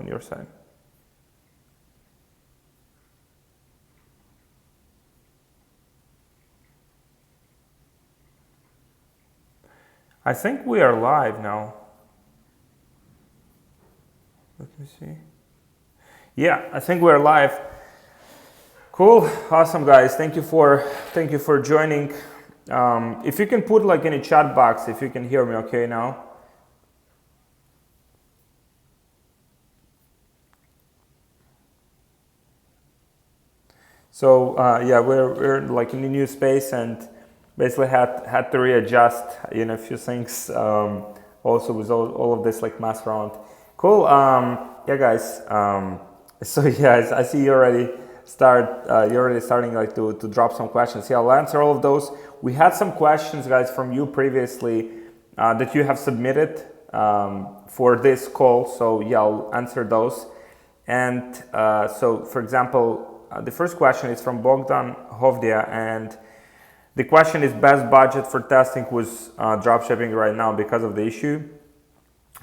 on your side. I think we are live now. Let me see. Yeah, I think we're live. Cool, awesome, guys. Thank you for joining. If you can put like in a chat box if you can hear me okay now. So yeah, we're like in a new space and basically had to readjust, a few things. Also with all of this like mess around. Cool. Yeah, guys. So yeah, I see you already you're already starting like to drop some questions. Yeah, I'll answer all of those. We had some questions, guys, from you previously that you have submitted for this call. So yeah, I'll answer those. And so, for example, the first question is from Bogdan Hovdia, and the question is best budget for testing with dropshipping right now because of the issue.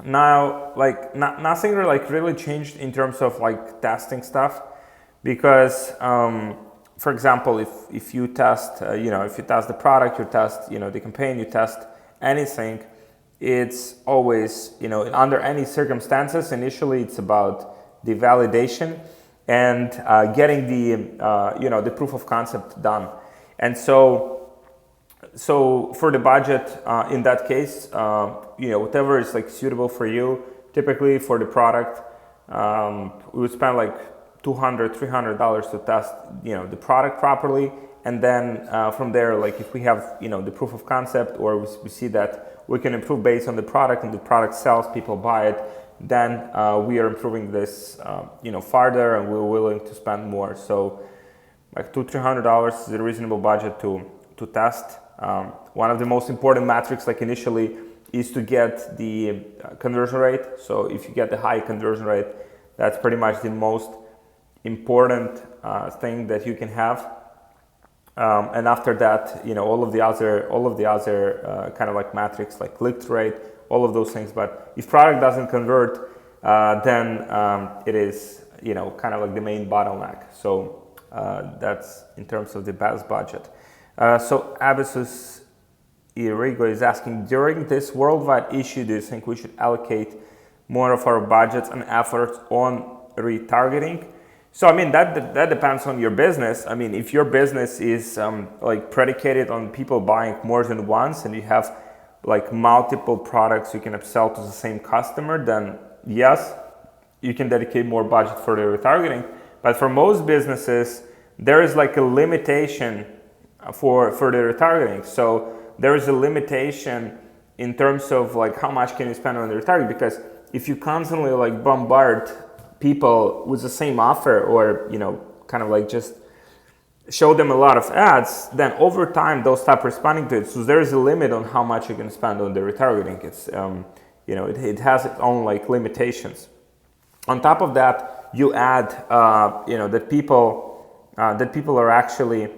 Now, like nothing like really changed in terms of like testing stuff, because for example, if you test, if you test the product, you test, the campaign, you test anything, it's always, under any circumstances, initially it's about the validation and getting the proof of concept done. And so for the budget, in that case, whatever is like suitable for you, typically for the product, we would spend like $200, $300 to test, the product properly. And then from there, like if we have, the proof of concept, or we see that we can improve based on the product and the product sells, people buy it, then we are improving this, farther, and we're willing to spend more. So like $200-$300 is a reasonable budget to test. One of the most important metrics, like initially, is to get the conversion rate. So if you get the high conversion rate, that's pretty much the most important thing that you can have. And after that, all of the other kind of like metrics, like click-through rate, all of those things. But if product doesn't convert, then it is, kind of like the main bottleneck. So that's in terms of the best budget. So Abyssus Irigo is asking, during this worldwide issue, do you think we should allocate more of our budgets and efforts on retargeting? So I mean, that depends on your business. I mean, if your business is like predicated on people buying more than once, and you have like multiple products you can upsell to the same customer, then yes, you can dedicate more budget for the retargeting. But for most businesses, there is like a limitation for the retargeting. So there is a limitation in terms of like how much can you spend on the retargeting, because if you constantly like bombard people with the same offer, or kind of like just show them a lot of ads, then over time they'll stop responding to it. So there is a limit on how much you can spend on the retargeting. It's it has its own like limitations. On top of that, you add that people are actually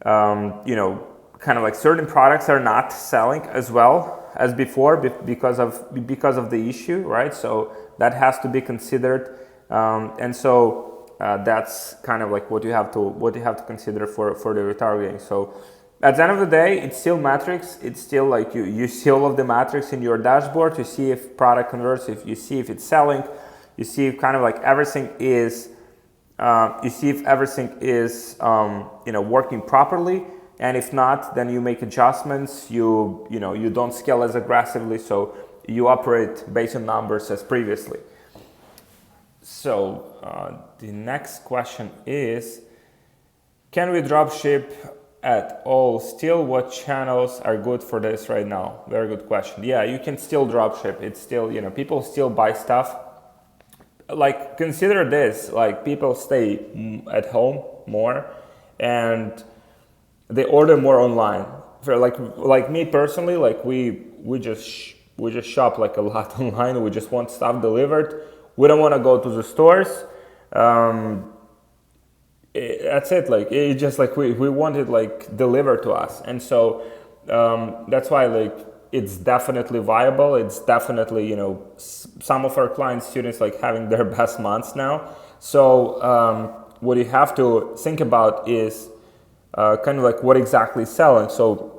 kind of like certain products are not selling as well as before because of the issue, right? So that has to be considered, and so that's kind of like what you have to consider for the retargeting. So at the end of the day, it's still metrics. It's still like you see all of the metrics in your dashboard. You see if product converts, if you see if it's selling, you see if kind of like everything is working properly. And if not, then you make adjustments. You don't scale as aggressively, so you operate based on numbers as previously. So the next question is, can we dropship at all still? What channels are good for this right now? Very good question. Yeah, you can still dropship. It's still, people still buy stuff. Like, consider this, like people stay at home more and they order more online. For like me personally, like we just shop like a lot online. We just want stuff delivered. We don't want to go to the stores. That's it. Like it just like we want it like delivered to us, and so that's why like it's definitely viable. It's definitely, some of our client students like having their best months now. So what you have to think about is kind of like what exactly is selling. So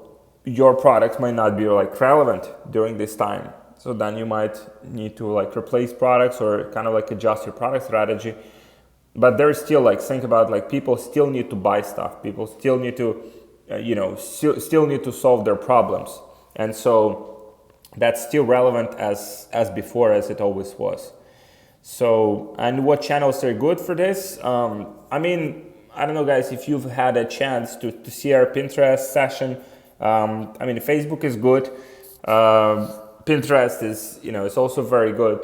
your product might not be like relevant during this time. So then you might need to like replace products or kind of like adjust your product strategy. But there's still like, think about like people still need to buy stuff. People still need to, still need to solve their problems. And so that's still relevant as before, as it always was. So, and what channels are good for this? I mean, I don't know, guys, if you've had a chance to see our Pinterest session. I mean, Facebook is good. Pinterest is, it's also very good,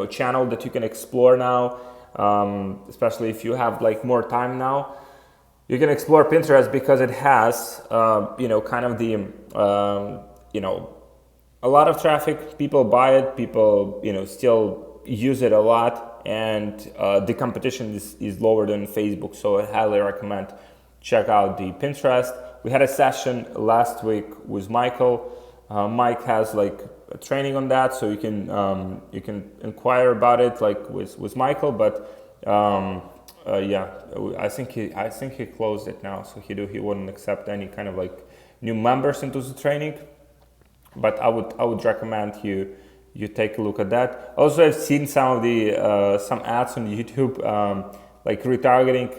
channel that you can explore now. Especially if you have like more time now, you can explore Pinterest because it has, kind of the, a lot of traffic. People buy it. People, still use it a lot, and the competition is lower than Facebook. So I highly recommend check out the Pinterest. We had a session last week with Michael. Mike has like a training on that, so you can inquire about it like with Michael. But yeah, I think he closed it now, so he wouldn't accept any kind of like new members into the training. But I would recommend you take a look at that. Also, I've seen some of the some ads on YouTube like retargeting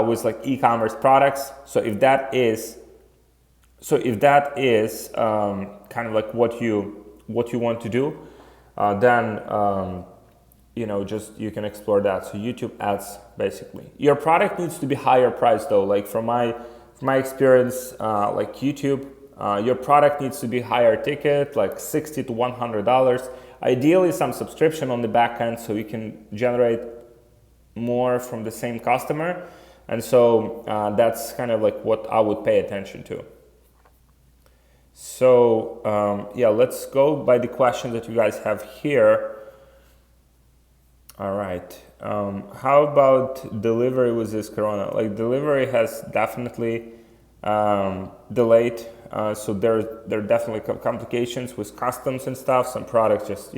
with like e-commerce products. So if that is kind of like what you want to do, then just you can explore that. So YouTube ads, basically. Your product needs to be higher priced though. Like from my experience, like YouTube, your product needs to be higher ticket, like $60 to $100. Ideally, some subscription on the back end, so you can generate more from the same customer. And so that's kind of like what I would pay attention to. So yeah, let's go by the questions that you guys have here. All right. How about delivery with this corona? Like delivery has definitely delayed. So there are definitely complications with customs and stuff. Some products just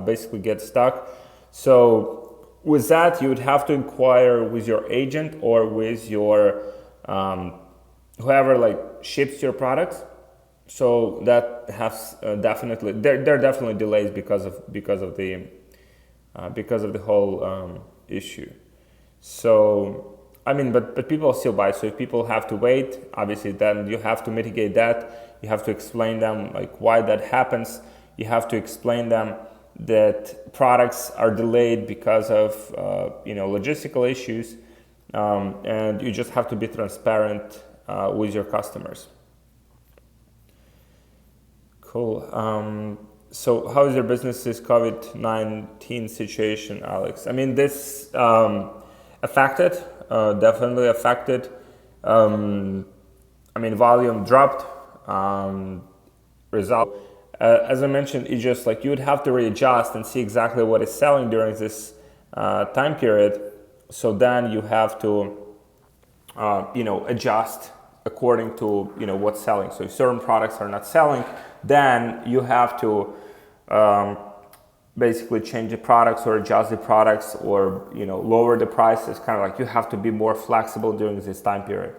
basically get stuck. So with that, you would have to inquire with your agent or with your whoever like ships your products. So that has definitely there are definitely delays because of the whole issue. So I mean, but people still buy. So if people have to wait, obviously, then you have to mitigate that. You have to explain them like why that happens. You have to explain them that products are delayed because of logistical issues, and you just have to be transparent with your customers. Cool. So how is your business's COVID-19 situation, Alex? I mean, this affected, definitely affected. I mean, volume dropped. Result, as I mentioned, it's just like you would have to readjust and see exactly what is selling during this time period. So then you have to, adjust according to what's selling. So if certain products are not selling, then you have to basically change the products or adjust the products or lower the prices. Kind of like you have to be more flexible during this time period.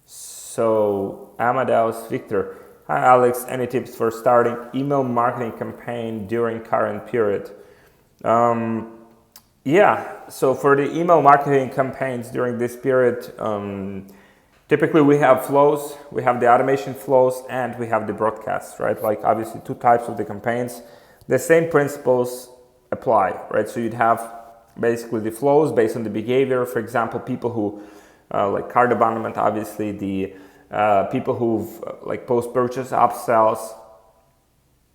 So Amadeus Victor, hi Alex, any tips for starting email marketing campaign during current period? Yeah, so for the email marketing campaigns during this period, typically we have flows, we have the automation flows, and we have the broadcasts, right? Like obviously two types of the campaigns. The same principles apply, right? So you'd have basically the flows based on the behavior. For example, people who like cart abandonment, obviously the people who've like post-purchase upsells,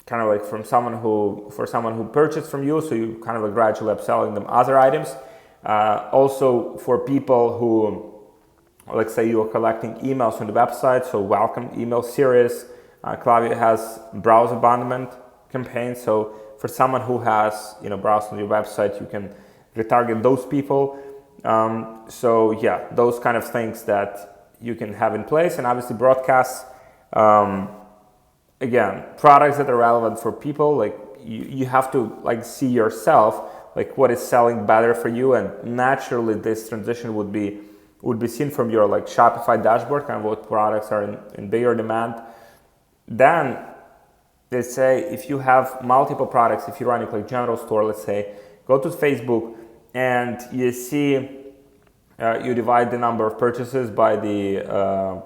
kind of like for someone who purchased from you, so you kind of like gradually upselling them other items. Also for people who, let's say you are collecting emails from the website, so welcome email series. Klaviyo has browse abandonment campaign, so for someone who has browsed on your website, you can retarget those people. So yeah, those kind of things that you can have in place. And obviously broadcasts, Again, products that are relevant for people, like you have to like see yourself, like what is selling better for you, and naturally this transition would be seen from your like Shopify dashboard, kind of what products are in bigger demand. Then let's say if you have multiple products, if you're running like general store, let's say, go to Facebook and you see you divide the number of purchases by the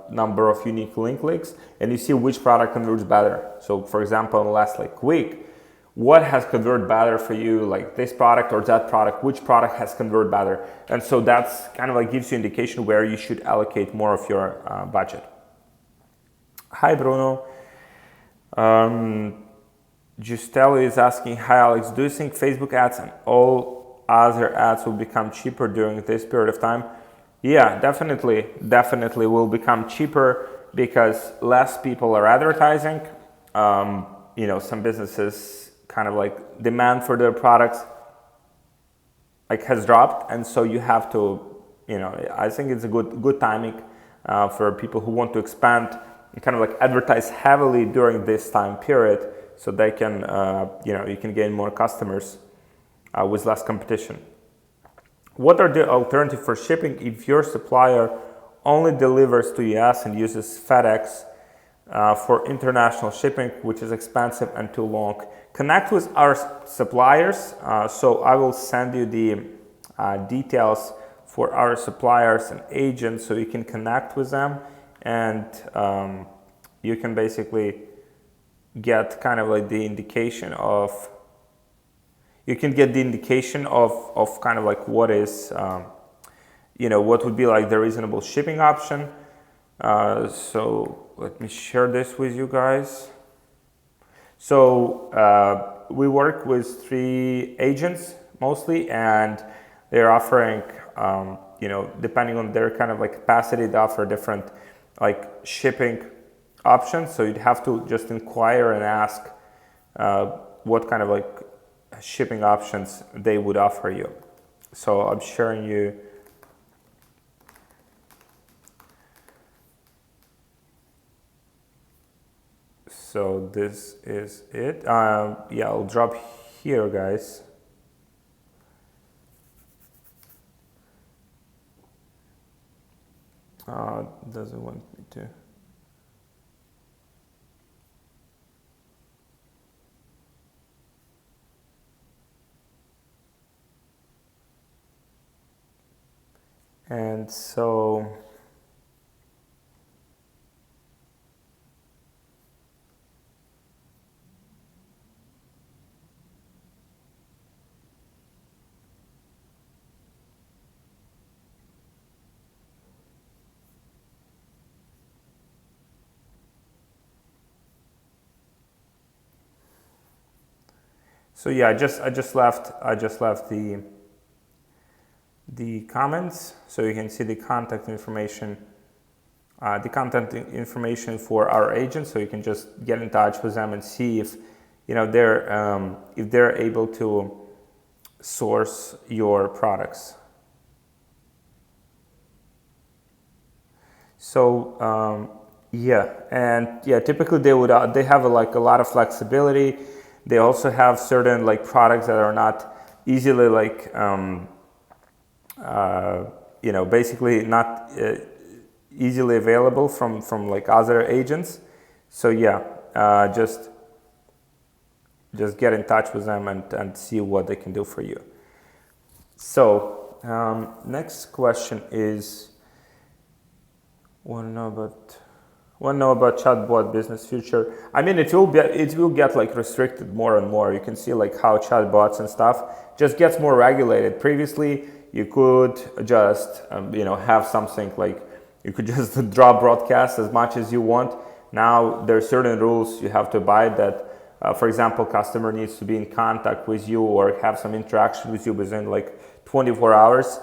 number of unique link clicks, and you see which product converts better. So for example, in the last like week, what has converted better for you, like this product or that product, which product has converted better? And so that's kind of like gives you indication where you should allocate more of your budget. Hi Bruno. Giustelli is asking, hi Alex, do you think Facebook ads and all other ads will become cheaper during this period of time? Yeah, definitely will become cheaper because less people are advertising. Some businesses kind of like demand for their products like has dropped, and so you have to, I think it's a good timing for people who want to expand and kind of like advertise heavily during this time period, so they can, you can gain more customers with less competition. What are the alternatives for shipping if your supplier only delivers to US and uses FedEx for international shipping, which is expensive and too long? Connect with our suppliers. So I will send you the details for our suppliers and agents, so you can connect with them, and you can basically get kind of like the indication of, of kind of like what is, what would be like the reasonable shipping option. So let me share this with you guys. So we work with 3 agents mostly, and they're offering, depending on their kind of like capacity, they offer different like shipping options. So you'd have to just inquire and ask what kind of like shipping options they would offer you. So I'm sharing you. So this is it. Yeah, I'll drop here, guys. Doesn't want me to. And so yeah, I just left the comments, so you can see the contact information, for our agents, so you can just get in touch with them and see if they're able to source your products. So typically they have a lot of flexibility. They also have certain like products that are not easily like basically not easily available from like other agents. So just get in touch with them and see what they can do for you. So next question is, want to know about chatbot business future. I mean, it will get like restricted more and more. You can see like how chatbots and stuff just gets more regulated. Previously, you could just have something like you could just drop broadcast as much as you want. Now there are certain rules you have to abide that. For example, customer needs to be in contact with you or have some interaction with you within like 24 hours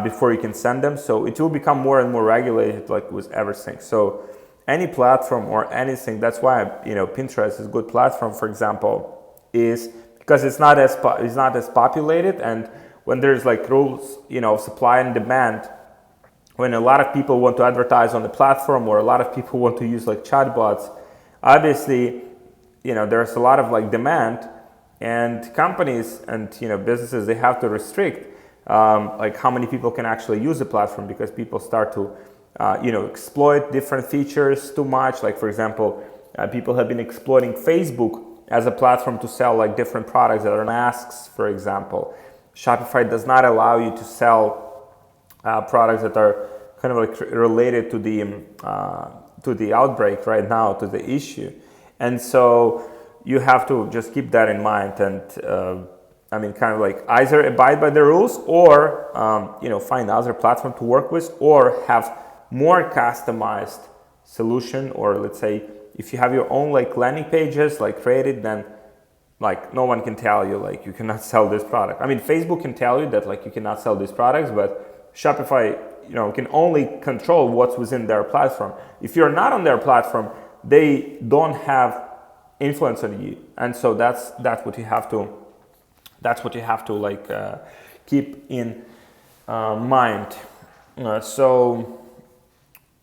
before you can send them. So it will become more and more regulated, like with everything. So any platform or anything, that's why Pinterest is a good platform, for example, is because it's not as populated, and when there's like rules, supply and demand, when a lot of people want to advertise on the platform, or a lot of people want to use like chatbots, obviously, there's a lot of like demand, and companies and businesses, they have to restrict like how many people can actually use the platform, because people start to exploit different features too much. Like for example, people have been exploiting Facebook as a platform to sell like different products that are masks, for example. Shopify does not allow you to sell products that are kind of like related to the outbreak right now, to the issue. And so you have to just keep that in mind, and kind of like either abide by the rules, or find other platform to work with, or have more customized solution. Or let's say if you have your own like landing pages like created, then like no one can tell you like you cannot sell this product. Facebook can tell you that like you cannot sell these products, but Shopify can only control what's within their platform. If you're not on their platform, they don't have influence on you, and so that's what you have to like keep in mind.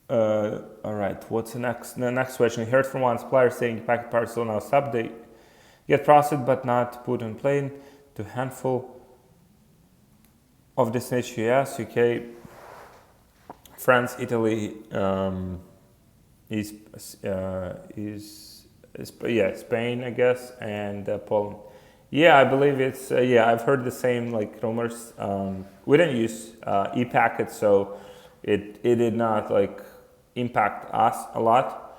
All right, what's the next question? I heard from one supplier saying packet parcel now sub, they get processed but not put on plane to handful of destination US, UK, France, Italy, Spain, I guess, and Poland. Yeah, I believe it's I've heard the same like rumors. We didn't use e-packet, so it did not like impact us a lot.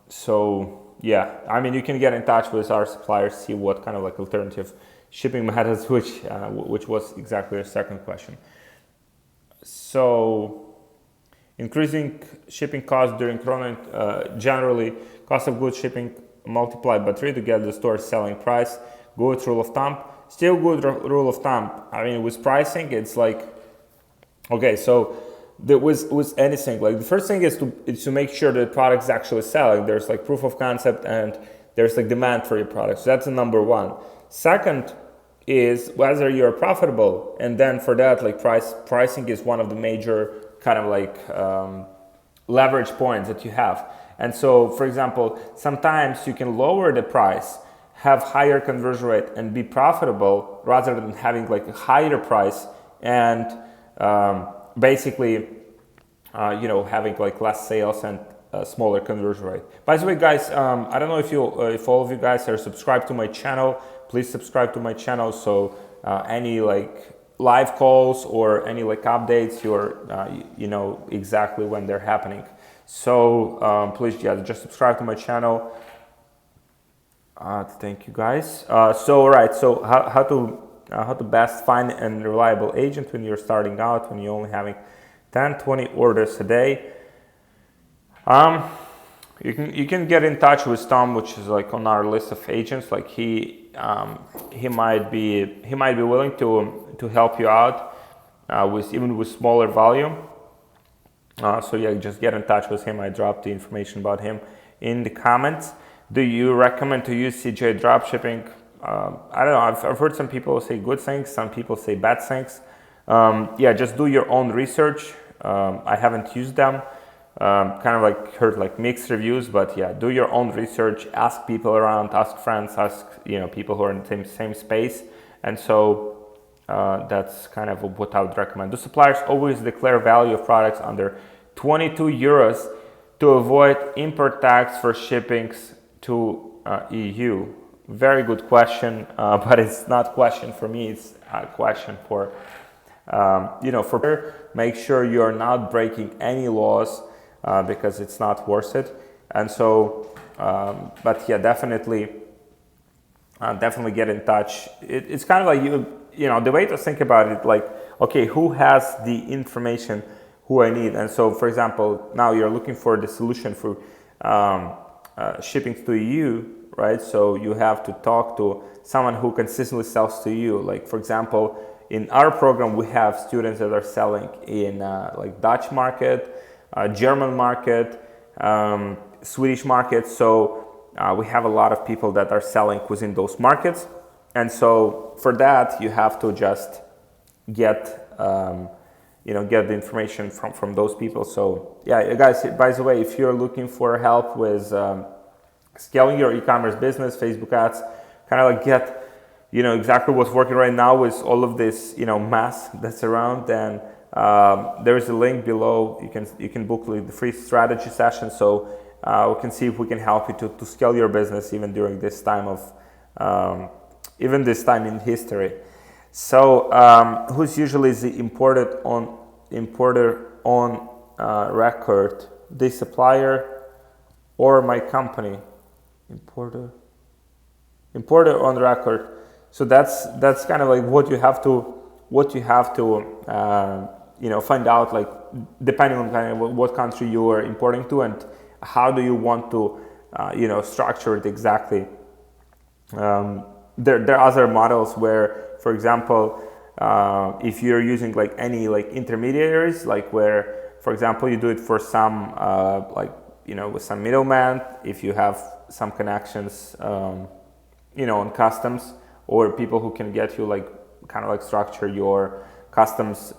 So yeah, you can get in touch with our suppliers, see what kind of like alternative shipping methods, which was exactly your second question. So increasing shipping costs during Corona, generally cost of goods shipping multiplied by 3 to get the store's selling price. Good rule of thumb. Still good rule of thumb. With pricing, it's like, okay, so with anything, like the first thing is to make sure that the product is actually selling. There's like proof of concept, and there's like demand for your product. So that's the number one. Second is whether you're profitable, and then for that, like pricing is one of the major kind of like leverage points that you have. And so, for example, sometimes you can lower the price, have higher conversion rate, and be profitable, rather than having like a higher price and basically having like less sales and smaller conversion rate. By the way, guys, I don't know if all of you guys are subscribed to my channel. Please subscribe to my channel, so any like live calls or any like updates, you know exactly when they're happening. So please, just subscribe to my channel. Thank you, guys. So how to best find a reliable agent when you're starting out, when you're only having 10-20 orders a day. You can get in touch with Tom, which is like on our list of agents. Like he might be willing to help you out with smaller volume. So yeah, just get in touch with him. I dropped the information about him in the comments. Do you recommend to use CJ dropshipping? I don't know. I've heard some people say good things, some people say bad things. Just do your own research. I haven't used them. Kind of like heard like mixed reviews, but yeah, do your own research. Ask people around, ask friends, ask people who are in the same space. And so that's kind of what I would recommend. Do suppliers always declare value of products under 22 euros to avoid import tax for shippings to EU? Very good question, but it's not a question for me. It's a question for make sure you're not breaking any laws, because it's not worth it. And so, but yeah, definitely get in touch. It's kind of like the way to think about it, like, okay, who has the information who I need? And so, for example, now you're looking for the solution for shipping to EU, right? So you have to talk to someone who consistently sells to you. Like, for example, in our program, we have students that are selling in like Dutch market, German market, Swedish market. So we have a lot of people that are selling within those markets. And so for that, you have to just get get the information from those people. So yeah, guys, by the way, if you're looking for help with scaling your e-commerce business, Facebook ads, kind of like get exactly what's working right now with all of this mess that's around, then there is a link below. You can book the free strategy session, so we can see if we can help you to scale your business even during this time of even this time in history. So who's usually the importer on record? The supplier or my company? Importer on record. So that's kind of like what you have to find out, like depending on kind of what country you are importing to and how do you want to structure it exactly. There are other models where, for example, if you're using like any like intermediaries, like where, for example, you do it for some with some middleman, if you have some connections on customs, or people who can get you like kind of like structure your customs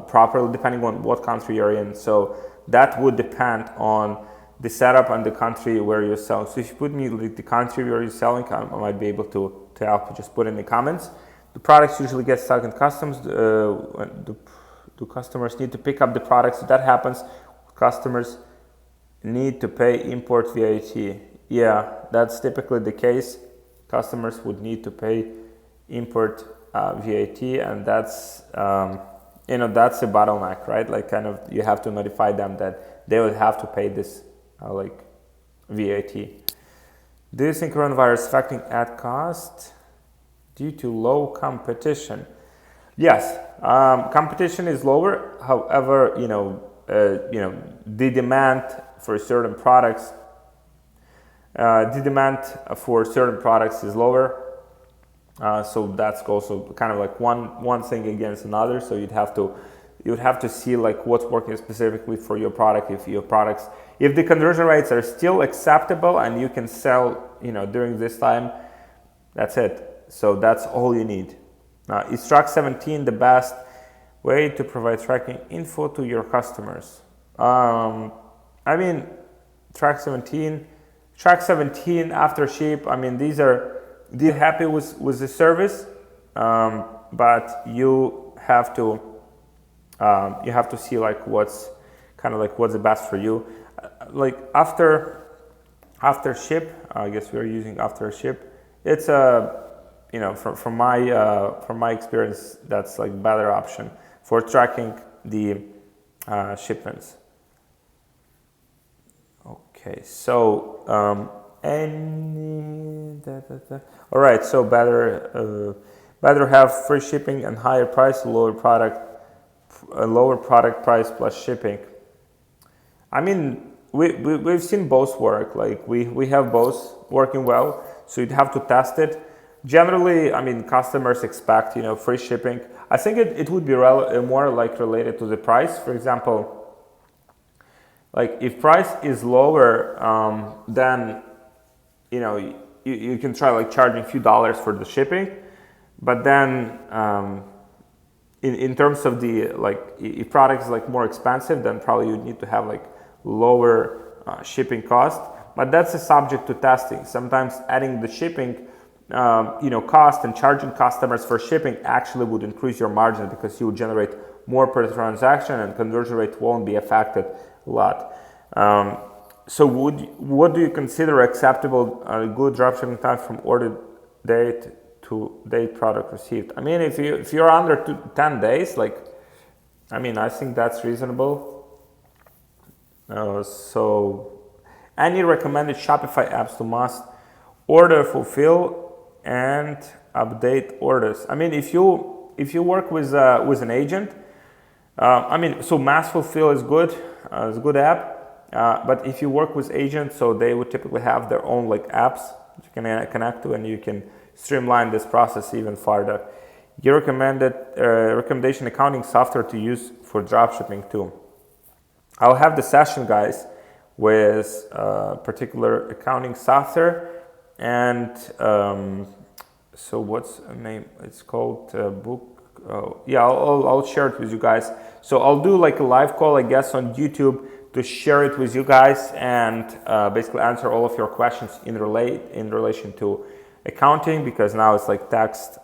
properly depending on what country you're in. So that would depend on the setup and the country where you're selling. So if you put me like the country where you're selling, I might be able to help you. Just put in the comments. The products usually get stuck in customs. Do customers need to pick up the products? If that happens, customers need to pay import VAT. Yeah, that's typically the case. Customers would need to pay import VAT, and that's that's a bottleneck, right? Like kind of you have to notify them that they would have to pay this VAT. Do you think coronavirus affecting ad cost due to low competition? Yes, competition is lower. However, the demand for certain products, is lower. So that's also kind of like one thing against another. So you would have to see like what's working specifically for your product. If the conversion rates are still acceptable and you can sell during this time, that's it. So that's all you need. Is Track 17 the best way to provide tracking info to your customers? Track 17 after ship. They're happy with the service, but you have to see like what's the best for you. Like after ship, I guess we're using after ship. It's from my experience, that's like better option for tracking the shipments. Okay, so all right, so better have free shipping and higher price, lower product price plus shipping. We've seen both work. Like we have both working well, so you'd have to test it. Generally, customers expect free shipping. I think it would be more like related to the price. For example, like if price is lower, then you can try like charging a few dollars for the shipping, but then in terms of the if product is like more expensive, then probably you need to have like lower shipping cost. But that's a subject to testing. Sometimes adding the shipping cost and charging customers for shipping actually would increase your margin because you would generate more per transaction and conversion rate won't be affected a lot. So what do you consider acceptable good dropshipping time from order date to date product received? If you're under 10 days, I think that's reasonable. So any recommended Shopify apps to must order, fulfill, and update orders? If you work with an agent, so Mass Fulfill is good. It's a good app. But if you work with agents, so they would typically have their own apps that you can connect to, and you can streamline this process even further. Your recommendation accounting software to use for dropshipping too. I'll have the session, guys, with particular accounting software, and so what's the name? It's called yeah, I'll share it with you guys. So I'll do like a live call, I guess, on YouTube to share it with you guys and basically answer all of your questions in relation to accounting, because now it's like tax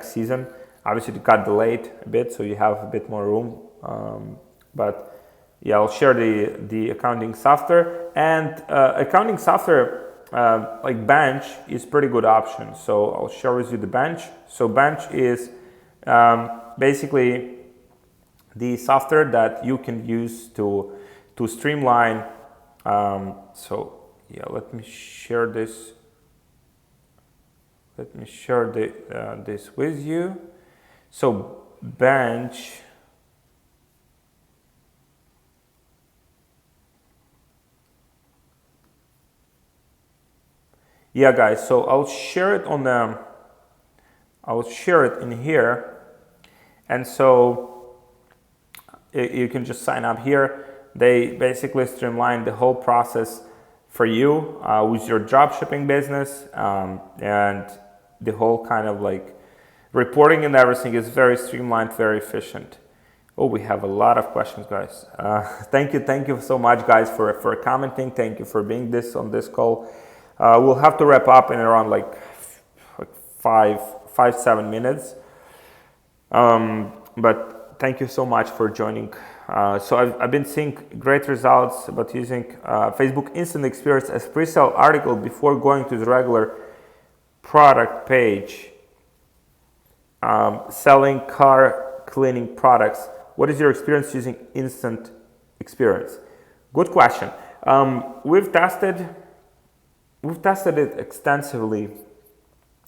season. Obviously, it got delayed a bit, so you have a bit more room. But yeah, I'll share the accounting software, and accounting software like Bench is pretty good option. So I'll share with you the Bench. So Bench is basically the software that you can use to streamline. So yeah, let me share this. Let me share this with you. So Bench. Yeah, guys. So I'll share it on the. I'll share it in here, and so you can just sign up here. They basically streamline the whole process for you with your dropshipping business, and the whole kind of like reporting and everything is very streamlined, very efficient. Oh, we have a lot of questions, guys. Thank you so much, guys, for commenting. Thank you for being on this call. We'll have to wrap up in around like 7 minutes. But thank you so much for joining. So I've been seeing great results about using Facebook Instant Experience as pre-sale article before going to the regular product page. Selling car cleaning products. What is your experience using Instant Experience? Good question. We've tested it extensively.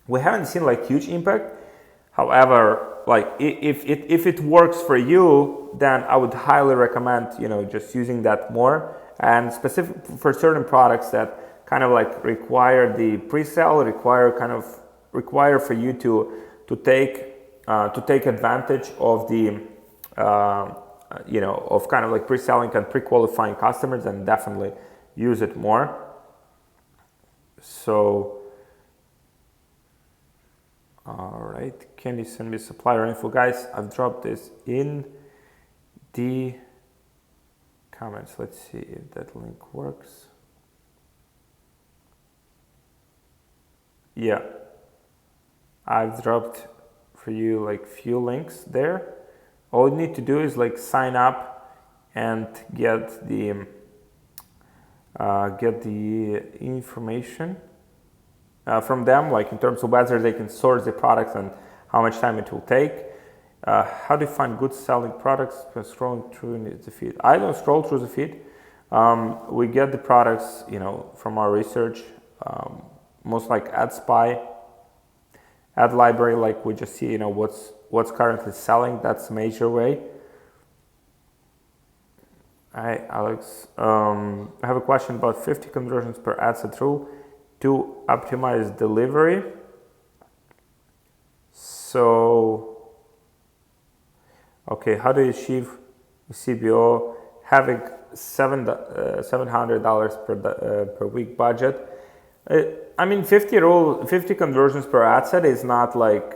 We haven't seen like huge impact. However, like if it works for you, then I would highly recommend just using that more. And specific for certain products that kind of like require the pre-sale, require for you to take advantage of the of kind of like pre-selling and pre-qualifying customers, and definitely use it more. So, all right, can you send me supplier info, guys? I've dropped this in the comments. Let's see if that link works. Yeah, I've dropped for you like few links there. All you need to do is like sign up and get the information from them, like in terms of whether they can source the products and how much time it will take. How do you find good selling products by scrolling through the feed? I don't scroll through the feed. We get the products, from our research, most like AdSpy, Ad Library, like we just see, what's currently selling. That's a major way. Hi, Alex. I have a question about 50 conversions per ad set rule to optimize delivery. So, okay, how do you achieve CBO having $700 per week budget? I mean, 50 conversions per ad set is not like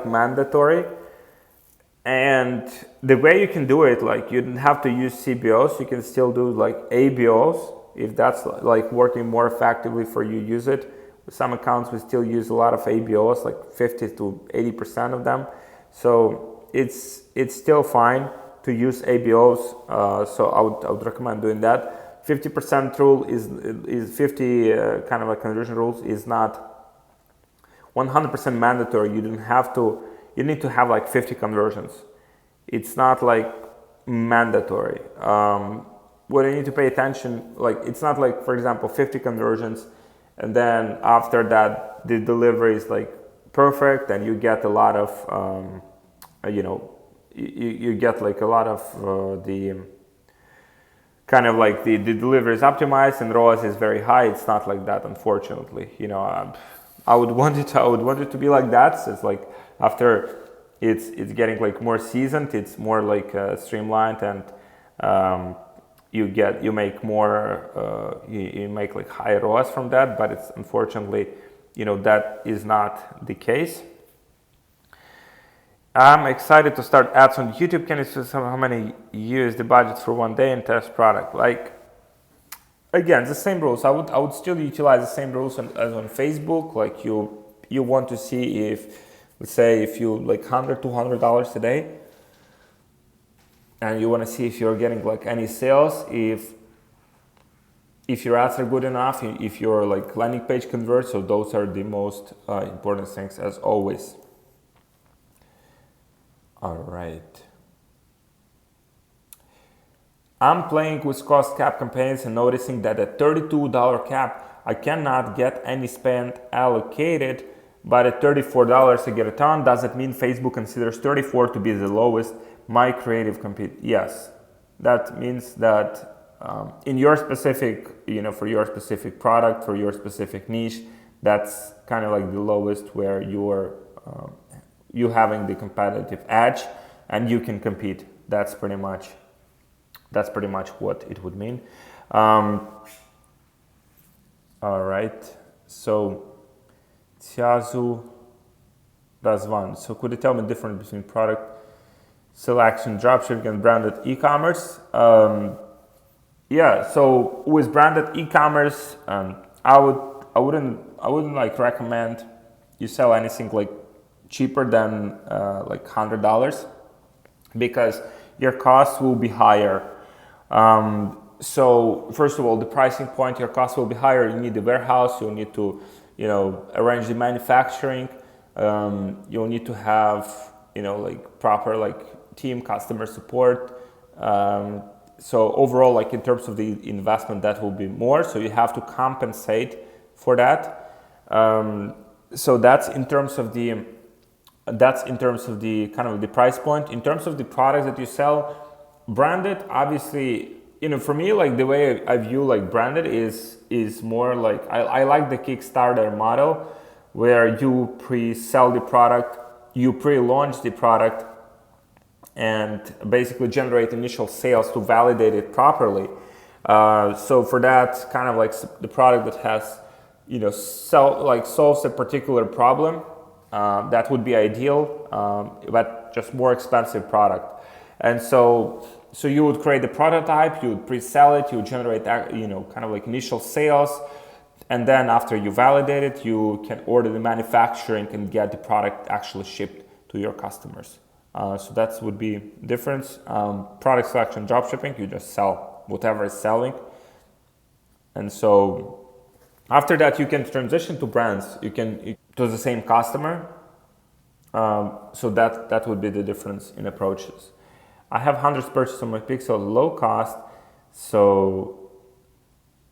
mandatory. And the way you can do it, like you don't have to use CBOs, you can still do like ABOs if that's like working more effectively for you. Use it. With some accounts we still use a lot of ABOs, like 50 to 80% of them. So it's still fine to use ABOs. So I would recommend doing that. 50% rule is 50 kind of a conversion rules is not 100% mandatory. You need to have like 50 conversions. It's not like mandatory. What you need to pay attention, like it's not like, for example, 50 conversions and then after that the delivery is like perfect and you get a lot of you get like a lot of the kind of like the delivery is optimized and ROAS is very high. It's not like that, unfortunately. I would want it to be like that. So it's like after it's getting like more seasoned, it's more like streamlined, and you make more you make like higher ROAS from that. But it's unfortunately that is not the case. I'm excited to start ads on YouTube. Can you say how many use the budget for one day and test product? Like, again, the same rules. I would still utilize the same rules as on Facebook. Like you want to see if, let's say, if you like $100-$200 a day, and you want to see if you're getting like any sales, if your ads are good enough, if your like landing page converts. So those are the most important things as always. All right. I'm playing with cost cap campaigns and noticing that at $32 cap, I cannot get any spend allocated, but at $34 I get a ton. Does it mean Facebook considers 34 to be the lowest? My creative compete? Yes. That means that in your specific, for your specific product, for your specific niche, that's kind of like the lowest where you having the competitive edge and you can compete. That's pretty much what it would mean. All right, so Tiazu Razvan. So could you tell me the difference between product selection, dropshipping, and branded e-commerce? Yeah. So with branded e-commerce, I wouldn't like recommend you sell anything like cheaper than like $100, because your costs will be higher. So first of all, the pricing point, your cost will be higher. You need the warehouse, you'll need to, arrange the manufacturing. You'll need to have, like proper like team customer support. So overall, like in terms of the investment, that will be more. So you have to compensate for that. So that's in terms of the kind of the price point. In terms of the products that you sell, branded, obviously, for me, like the way I view like branded is more like I like the Kickstarter model, where you pre-sell the product, you pre-launch the product, and basically generate initial sales to validate it properly. So for that, kind of like the product that has, solves a particular problem, that would be ideal, but just more expensive product. And so you would create the prototype, you would pre-sell it, you would generate, kind of like initial sales, and then after you validate it, you can order the manufacturing and get the product actually shipped to your customers. So that would be difference. Product selection, dropshipping, you just sell whatever is selling. And so after that, you can transition to brands. You can to the same customer. So that would be the difference in approaches. I have hundreds purchased on my Pixel low cost. So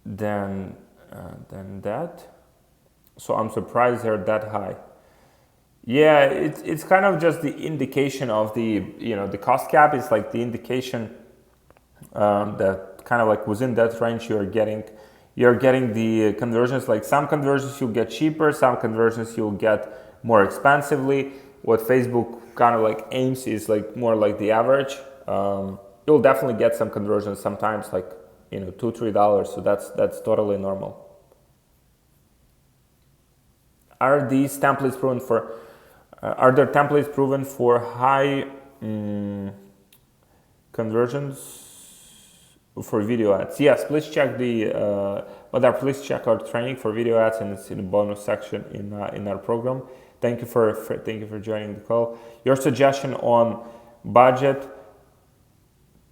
then that. So I'm surprised they're that high. Yeah, it's kind of just the indication of the, the cost cap is like the indication that kind of like within that range you're getting the conversions. Like some conversions you'll get cheaper, some conversions you'll get more expensively. What Facebook kind of like aims is like more like the average. You'll definitely get some conversions sometimes like, $2-3. So that's totally normal. Are these templates proven for? Are there templates proven for high conversions for video ads? Yes, please check please check our training for video ads, and it's in the bonus section in our program. Thank you for joining the call. Your suggestion on budget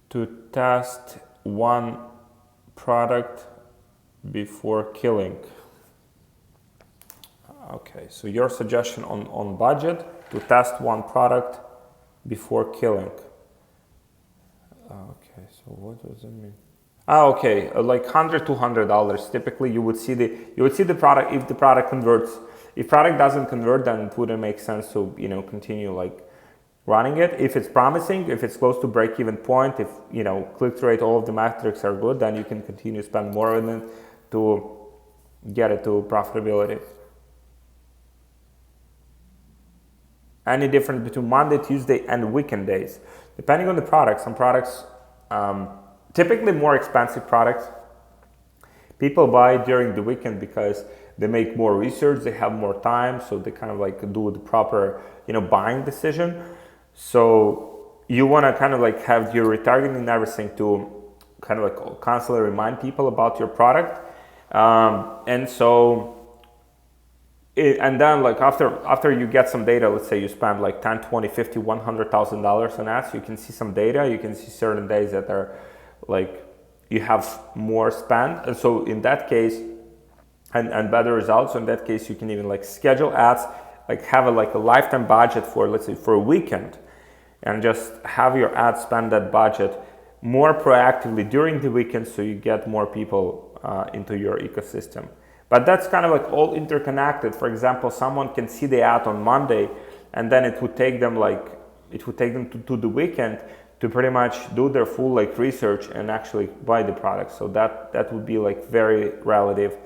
to test one product before killing. Okay, so your suggestion on budget to test one product before killing. Okay, so what does it mean? Okay, like $100-$200. Typically, you would see the product. If the product converts, if product doesn't convert, then it wouldn't make sense to continue like running it. If it's promising, if it's close to break-even point, if click-through rate, all of the metrics are good, then you can continue to spend more on it to get it to profitability. Any difference between Monday, Tuesday, and weekend days? Depending on the product. Some products, typically more expensive products, people buy during the weekend because they make more research, they have more time, so they kind of like do the proper, buying decision. So you want to kind of like have your retargeting and everything to kind of like constantly remind people about your product. And so and then like after you get some data, let's say you spend like 10, 20, 50, $100,000 on ads, you can see some data, you can see certain days that are like you have more spend. And so in that case, and better results, so in that case you can even like schedule ads, like have a lifetime budget for, let's say, for a weekend, and just have your ad spend that budget more proactively during the weekend, so you get more people into your ecosystem. But that's kind of like all interconnected. For example, someone can see the ad on Monday, and then it would take them to the weekend to pretty much do their full like research and actually buy the product. So that would be like very relative.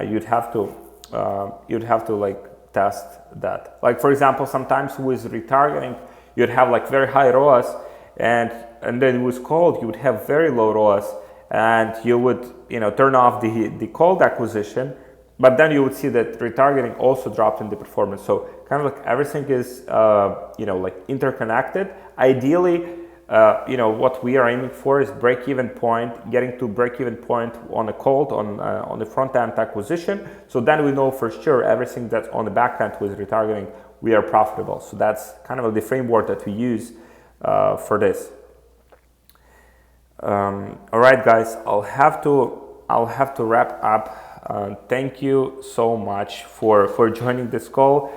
You'd have to like test that. Like for example, sometimes with retargeting, you'd have like very high ROAS, and then with cold you would have very low ROAS, and you would turn off the cold acquisition, but then you would see that retargeting also dropped in the performance. So kind of like everything is like interconnected. Ideally, what we are aiming for is getting to break-even point on a cold, on the front-end acquisition. So then we know for sure everything that's on the back end with retargeting, we are profitable. So that's kind of the framework that we use for this. All right, guys, I'll have to wrap up. Thank you so much for joining this call.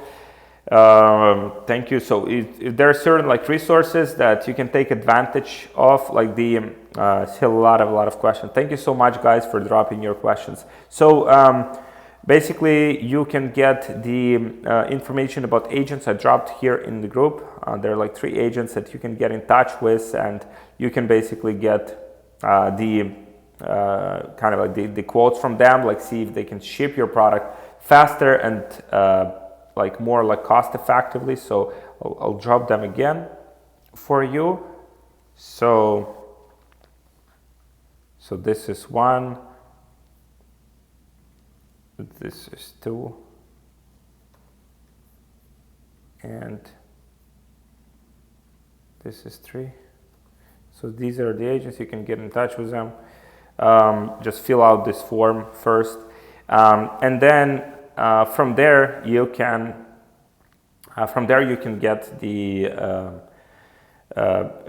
Thank you. So if there are certain like resources that you can take advantage of, like still a lot of questions. Thank you so much, guys, for dropping your questions. So basically you can get the information about agents I dropped here in the group. There are like 3 agents that you can get in touch with, and you can basically get kind of like the quotes from them, like see if they can ship your product faster and like more like cost effectively. So I'll drop them again for you. So this is 1, this is 2, and this is 3. So these are the agents. You can get in touch with them. Just fill out this form first, and then from there you can get the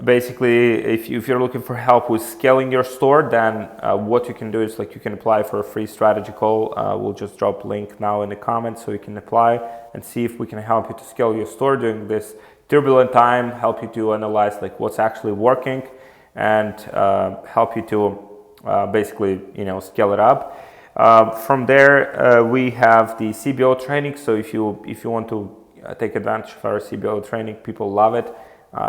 basically if you're looking for help with scaling your store, then what you can do is like you can apply for a free strategy call. We'll just drop link now in the comments so you can apply and see if we can help you to scale your store during this turbulent time, help you to analyze like what's actually working, and help you to basically scale it up. From there we have the CBO training. So if you want to take advantage of our CBO training, people love it.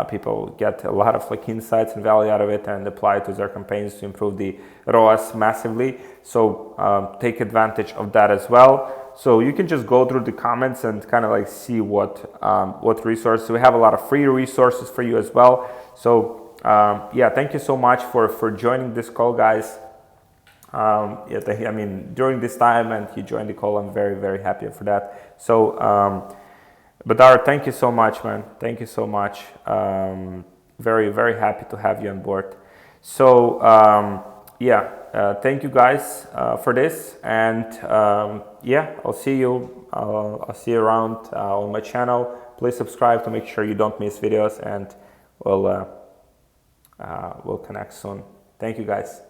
People get a lot of like insights and value out of it and apply it to their campaigns to improve the ROAS massively. So take advantage of that as well. So you can just go through the comments and kind of like see what resources. We have a lot of free resources for you as well. So yeah, thank you so much for joining this call, guys. I mean, during this time, and you joined the call, I'm very, very happy for that. So Badar, thank you so much, man. Thank you so much. Very, very happy to have you on board. So yeah, thank you guys for this, and yeah, I'll see you around on my channel. Please subscribe to make sure you don't miss videos, and we'll connect soon. Thank you, guys.